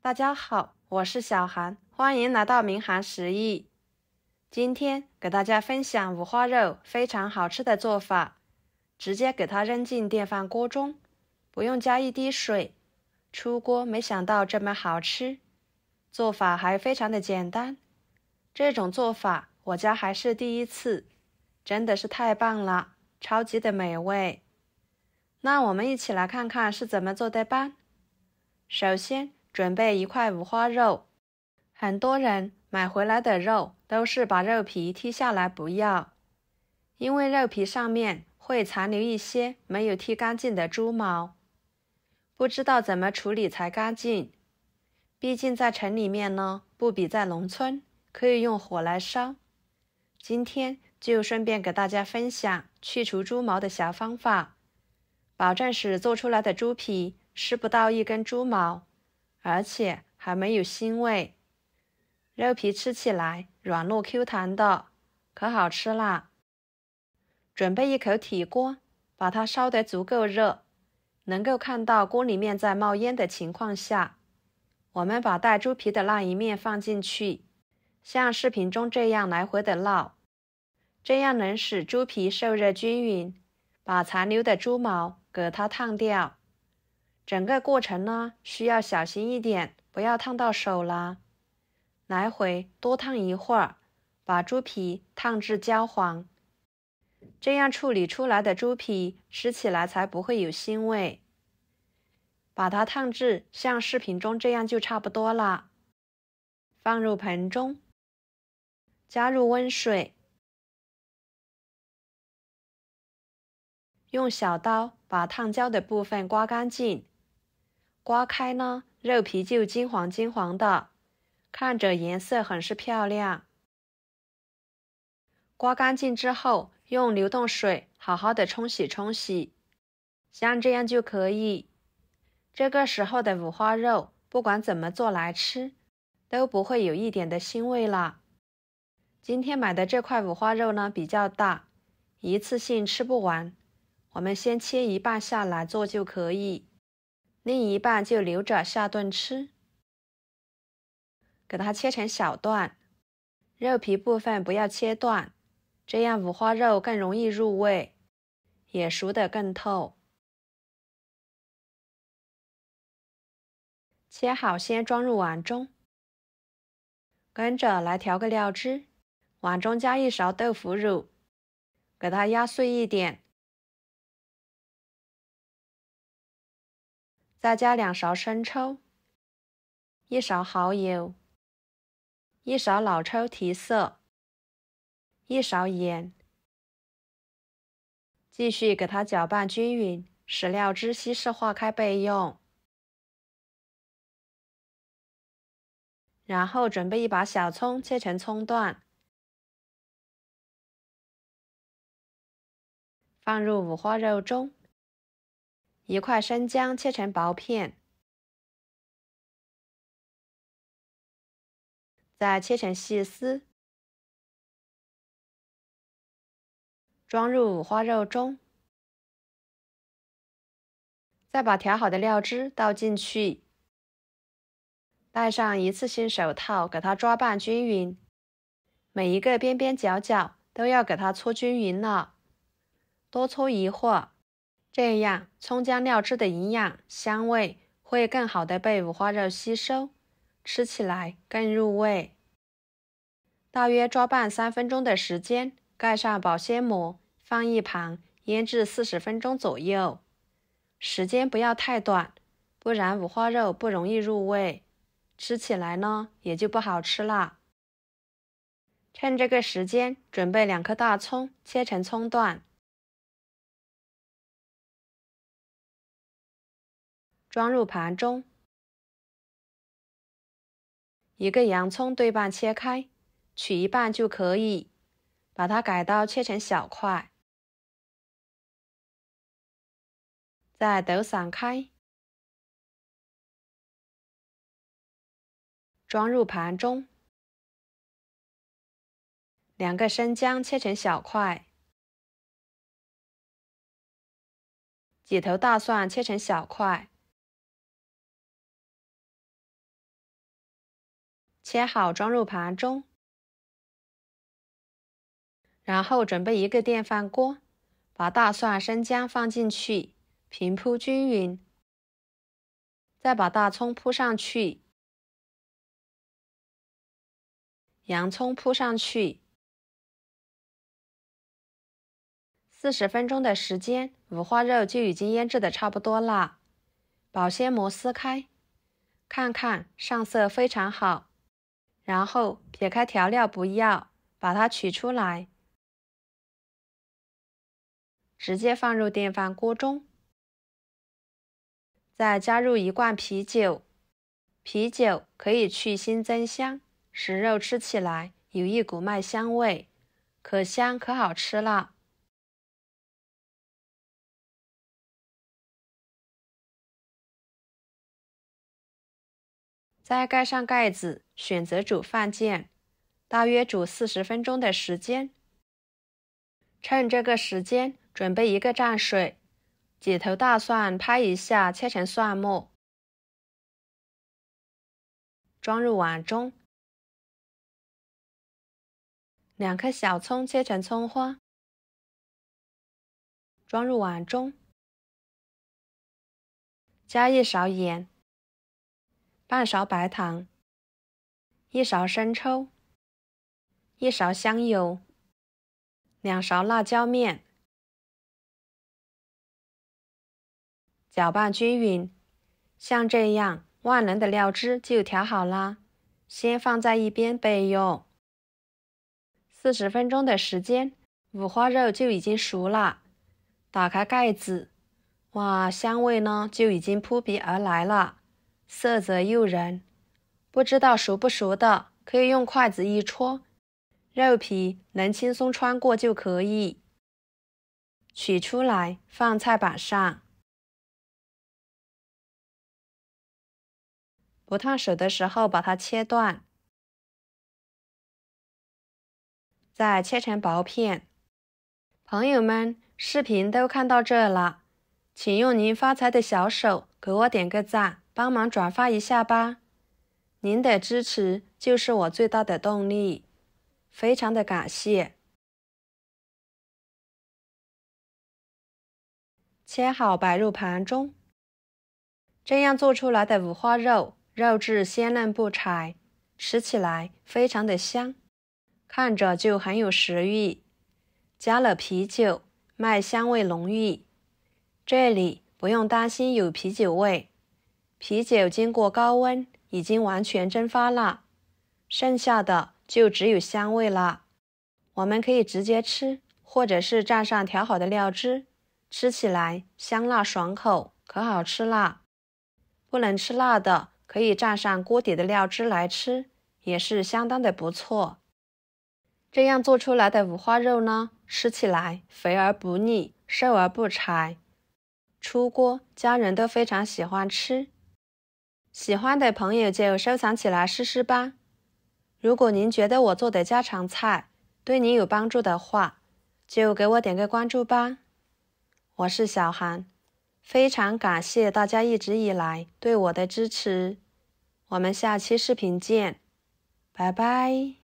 大家好，我是小韩，欢迎来到明涵食艺。今天给大家分享五花肉非常好吃的做法，直接给它扔进电饭锅中，不用加一滴水。出锅没想到这么好吃，做法还非常的简单。这种做法我家还是第一次，真的是太棒了，超级的美味。那我们一起来看看是怎么做的吧。首先准备一块五花肉，很多人买回来的肉都是把肉皮剔下来不要，因为肉皮上面会残留一些没有剔干净的猪毛，不知道怎么处理才干净。毕竟在城里面呢，不比在农村，可以用火来烧。今天就顺便给大家分享去除猪毛的小方法，保证使做出来的猪皮吃不到一根猪毛，而且还没有腥味，肉皮吃起来软糯 Q 弹的，可好吃啦。准备一口铁锅，把它烧得足够热，能够看到锅里面在冒烟的情况下，我们把带猪皮的那一面放进去，像视频中这样来回的烙，这样能使猪皮受热均匀，把残留的猪毛给它烫掉。整个过程呢，需要小心一点，不要烫到手啦。来回多烫一会儿，把猪皮烫至焦黄，这样处理出来的猪皮吃起来才不会有腥味。把它烫至像视频中这样就差不多了。放入盆中，加入温水，用小刀把烫焦的部分刮干净。刮开呢，肉皮就金黄金黄的，看着颜色很是漂亮。刮干净之后，用流动水好好的冲洗冲洗，像这样就可以。这个时候的五花肉，不管怎么做来吃，都不会有一点的腥味了。今天买的这块五花肉呢比较大，一次性吃不完，我们先切一半下来做就可以。另一半就留着下顿吃。给它切成小段，肉皮部分不要切断，这样五花肉更容易入味，也熟得更透。切好先装入碗中，跟着来调个料汁。碗中加一勺豆腐乳，给它压碎一点，再加2勺生抽，1勺蚝油，1勺老抽提色，1勺盐，继续给它搅拌均匀，使料汁稀释化开备用。然后准备一把小葱，切成葱段，放入五花肉中。1块生姜切成薄片，再切成细丝，装入五花肉中。再把调好的料汁倒进去，戴上一次性手套，给它抓拌均匀，每一个边边角角都要给它搓均匀了，多搓一会儿，这样葱姜料汁的营养香味会更好的被五花肉吸收，吃起来更入味。大约抓拌3分钟的时间，盖上保鲜膜，放一旁腌制40分钟左右，时间不要太短，不然五花肉不容易入味，吃起来呢也就不好吃啦。趁这个时间，准备2颗大葱，切成葱段，装入盘中。1个洋葱对半切开，取一半就可以，把它改刀切成小块，再抖散开，装入盘中。2个生姜切成小块，几头大蒜切成小块，切好装入盘中。然后准备一个电饭锅，把大蒜、生姜放进去，平铺均匀。再把大葱铺上去，洋葱铺上去。40分钟的时间，五花肉就已经腌制的差不多了。保鲜膜撕开，看看上色非常好。然后撇开调料不要，把它取出来，直接放入电饭锅中。再加入1罐啤酒，啤酒可以去腥增香，使肉吃起来有一股麦香味，可香可好吃了。再盖上盖子，选择煮饭键，大约煮40分钟的时间。趁这个时间，准备1个蘸水，几头大蒜拍一下切成蒜末，装入碗中。2颗小葱切成葱花，装入碗中。加1勺盐，半勺白糖，1勺生抽，1勺香油，2勺辣椒面，搅拌均匀。像这样万能的料汁就调好啦，先放在一边备用。40分钟的时间，五花肉就已经熟了。打开盖子，哇，香味呢就已经扑鼻而来了，色泽诱人。不知道熟不熟的，可以用筷子一戳，肉皮能轻松穿过就可以。取出来放菜板上。不烫手的时候把它切断，再切成薄片。朋友们，视频都看到这了，请用您发财的小手给我点个赞，帮忙转发一下吧。您的支持就是我最大的动力，非常的感谢。切好摆入盘中。这样做出来的五花肉，肉质鲜嫩不柴，吃起来非常的香，看着就很有食欲。加了啤酒，麦香味浓郁。这里不用担心有啤酒味，啤酒经过高温已经完全蒸发了，剩下的就只有香味了。我们可以直接吃，或者是蘸上调好的料汁，吃起来香辣爽口，可好吃啦。不能吃辣的，可以蘸上锅底的料汁来吃，也是相当的不错。这样做出来的五花肉呢，吃起来肥而不腻，瘦而不柴。出锅，家人都非常喜欢吃。喜欢的朋友就收藏起来试试吧。如果您觉得我做的家常菜对您有帮助的话，就给我点个关注吧。我是小韩，非常感谢大家一直以来对我的支持。我们下期视频见，拜拜。